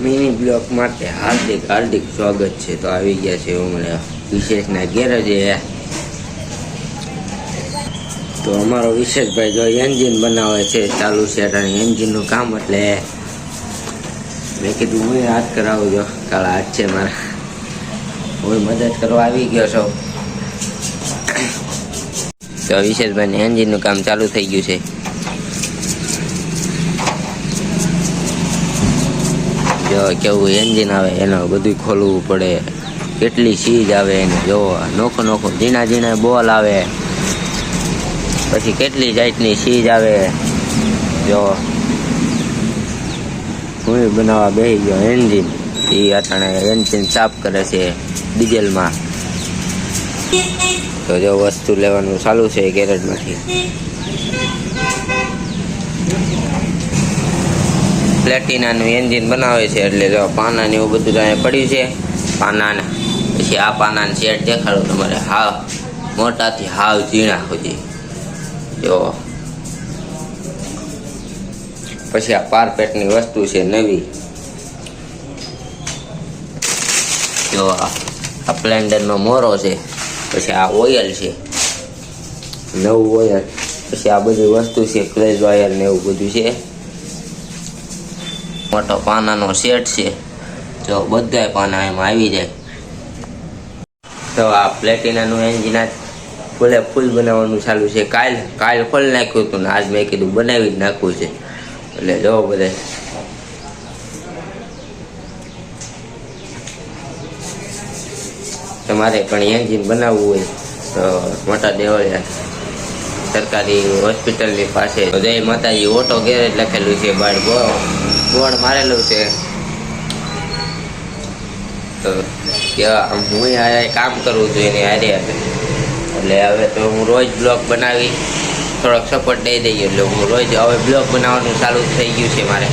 Mini block માટે હાર્દિક હાર્દિક સ્વાગત છે। તો આવી ગયા છે અમારા વિશેષના ગેરેજે। તો અમારો વિશેષભાઈ જો એન્જિન બનાવે છે, ચાલુ છે એન્જિનનું કામ, એટલે મેં કીધું હું હાથ કરાવું જો, કાળા હાથ છે મારા, હું મદદ કરવા આવી ગયો છો। તો વિશેષભાઈને એન્જિનનું કામ ચાલુ થઈ ગયું છે। જો કેવું એન્જિન આવે, એનું બધું ખોલવું પડે, કેટલી સીજ આવે એને જોવો, નોખો નોખો ઝીણા ઝીણા બોલ આવે, પછી કેટલી જાતની સીજ આવે જો। હું બનાવવા બેસી ગયો એન્જિન, એ અટાણે એન્જિન સાફ કરે છે ડીઝલમાં। તો જો વસ્તુ લેવાનું ચાલુ છે ગેરેજમાંથી। પ્લેટિનાનું એન્જિન બનાવે છે, એટલે જો પાના ને એવું બધું અહીંયા પડ્યું છે। પાનાને પછી આ પાનાને સેટ દેખાડું તમારે, હાવ મોટાથી હાવ ઝીણા સુધી જો। પછી આ પારપેટની વસ્તુ છે નવી, જો આ સ્પ્લેન્ડરનો મોરો છે, પછી આ ઓઇલ છે, નવું ઓઇલ, પછી આ બધી વસ્તુ છે, ક્લેજ વાયર ને એવું બધું છે। મોટો પાનાનો સેટ છે, જો બધા પાના એમાં આવી જાય। તો આ પ્લેટિનાનું એન્જિન આજ ફૂલે ફૂલ બનાવવાનું ચાલુ છે। કાલ ખોલી નાખ્યું હતું ને આજ મેં કીધું બનાવી જ નાખવું છે, એટલે જો બધે તમારે પણ એન્જિન બનાવવું હોય તો મોટા દેવળિયા સરકારી હોસ્પિટલની પાસે જય માતાજી ઓટો ગેરેજ લખેલું છે, બહાર બોર્ડ મારેલું છે। તો હું આ કામ કરું છું એની હારે, એટલે હવે તો હું રોજ બ્લોગ બનાવી થોડોક સપોર્ટ દઈ દઈએ, એટલે હું રોજ હવે બ્લોગ બનાવવાનું ચાલુ થઈ ગયું છે મારે।